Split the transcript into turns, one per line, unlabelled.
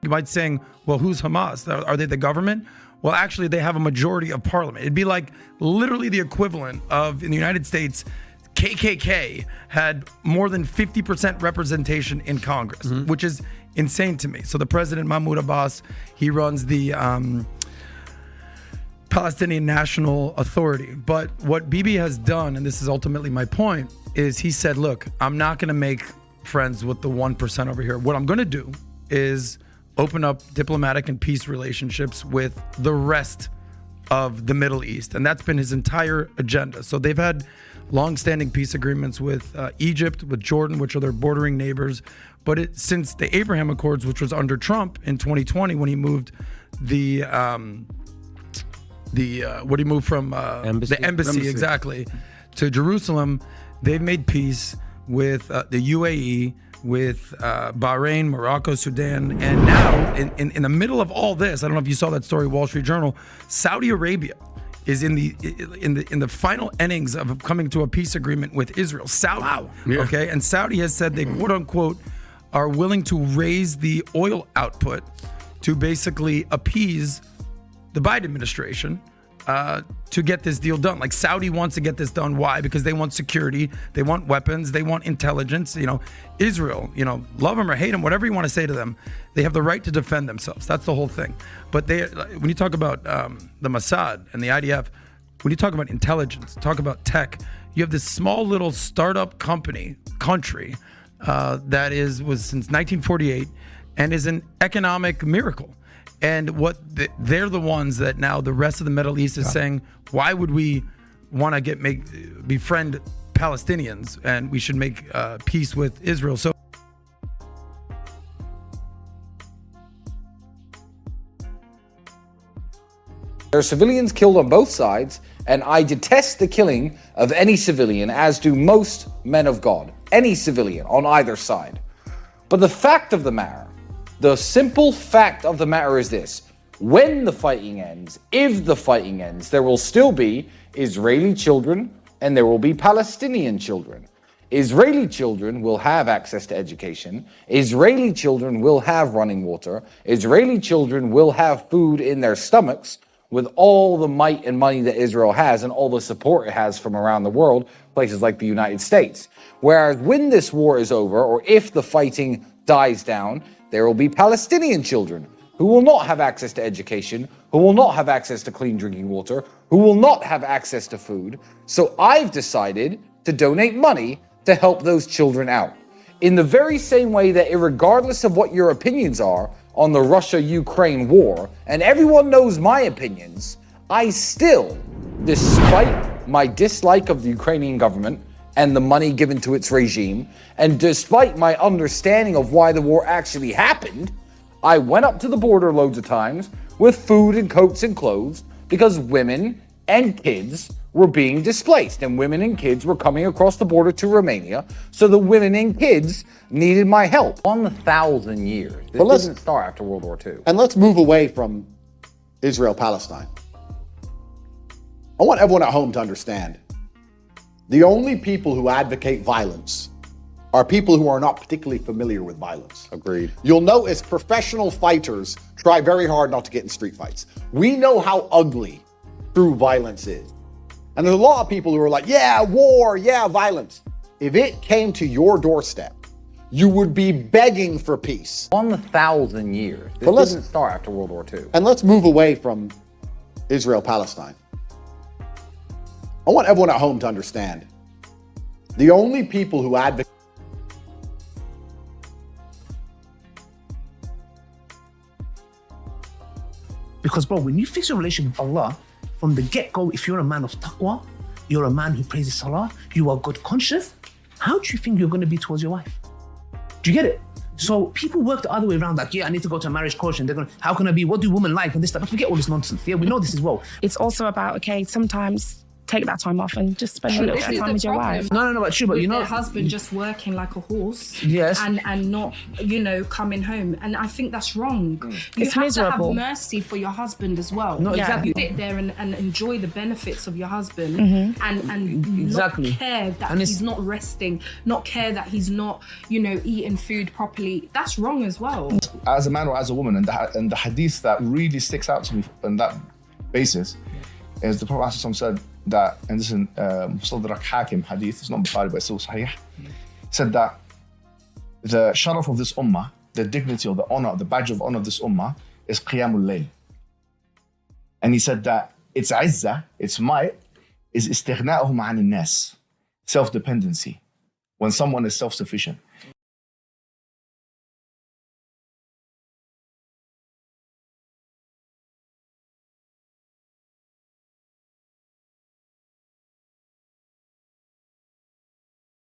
You might saying, well, who's Hamas? Are they the government? Well, actually, they have a majority of parliament. It'd be like literally the equivalent of, in the United States, KKK had more than 50% representation in Congress, which is insane to me. So the president, Mahmoud Abbas, he runs the Palestinian National Authority. But what Bibi has done, and this is ultimately my point, is he said, look, I'm not going to make friends with the 1% over here. What I'm going to do is open up diplomatic and peace relationships with the rest of the Middle East. And that's been his entire agenda. So they've had long-standing peace agreements with Egypt, with Jordan, which are their bordering neighbors. But since the Abraham Accords, which was under Trump in 2020, when he moved the embassy exactly to Jerusalem, they've made peace with the UAE, with Bahrain, Morocco, Sudan, and now in the middle of all this, I don't know if you saw that story, Wall Street Journal, Saudi Arabia is in the final innings of coming to a peace agreement with Israel. Saudi, wow. Yeah. Okay, and Saudi has said they quote unquote are willing to raise the oil output to basically appease the Biden administration to get this deal done. Like, Saudi wants to get this done. Why? Because they want security, they want weapons, they want intelligence. Israel, love them or hate them, whatever you want to say to them, they have the right to defend themselves. That's the whole thing. But when you talk about the Mossad and the IDF, when you talk about intelligence, talk about tech, you have this small little startup country that was since 1948 and is an economic miracle. And they're the ones that now the rest of the Middle East is saying, why would we want to befriend Palestinians, and we should make peace with Israel? So
there are civilians killed on both sides, and I detest the killing of any civilian, as do most men of God, any civilian on either side. But the fact of the matter, the simple fact of the matter is this: when the fighting ends, if the fighting ends, there will still be Israeli children and there will be Palestinian children. Israeli children will have access to education. Israeli children will have running water. Israeli children will have food in their stomachs with all the might and money that Israel has and all the support it has from around the world, places like the United States. Whereas when this war is over, or if the fighting dies down, there will be Palestinian children who will not have access to education, who will not have access to clean drinking water, who will not have access to food. So I've decided to donate money to help those children out. In the very same way that, regardless of what your opinions are on the Russia-Ukraine war, and everyone knows my opinions, I still, despite my dislike of the Ukrainian government and the money given to its regime, and despite my understanding of why the war actually happened, I went up to the border loads of times with food and coats and clothes because women and kids were being displaced, and women and kids were coming across the border to Romania, so the women and kids needed my help. 1,000 years. This didn't start after World War II.
And let's move away from Israel-Palestine. I want everyone at home to understand, the only people who advocate violence are people who are not particularly familiar with violence.
Agreed.
You'll notice professional fighters try very hard not to get in street fights. We know how ugly true violence is. And there's a lot of people who are like, yeah, war, yeah, violence. If it came to your doorstep, you would be begging for peace.
1,000 years. This didn't start after World War II.
And let's move away from Israel-Palestine. I want everyone at home to understand, the only people who advocate
Because, bro, when you fix your relationship with Allah, from the get-go, if you're a man of taqwa, you're a man who praises salah, you are God conscious, how do you think you're going to be towards your wife? Do you get it? So people work the other way around, like, yeah, I need to go to a marriage course, and they're going to, how can I be, what do women like, and this stuff. Forget all this nonsense. Yeah, we know this as well.
It's also about, okay, sometimes take that time off and just spend a little bit of time with your wife.
No, but true, but
With
you know,
their husband just working like a horse,
Yes.
and not, coming home, and I think that's wrong. You
It's
have
miserable.
to have mercy for your husband as well.
No, exactly.
Sit there and enjoy the benefits of your husband,
Mm-hmm.
and
Exactly.
not care that
And it's-
he's not resting, not care that he's not, eating food properly. That's wrong as well.
As a man or as a woman, and the hadith that really sticks out to me on that basis is the Prophet ﷺ said that, and this is Mustadrak Hakim hadith, it's not Bukhari but it's still Sahih, said that the sharaf of this ummah, the dignity or the honor, the badge of honor of this ummah is Qiyamul Layl. And he said that its izzah, its might, is istighna'uhum 'an nas, self-dependency, when someone is self-sufficient.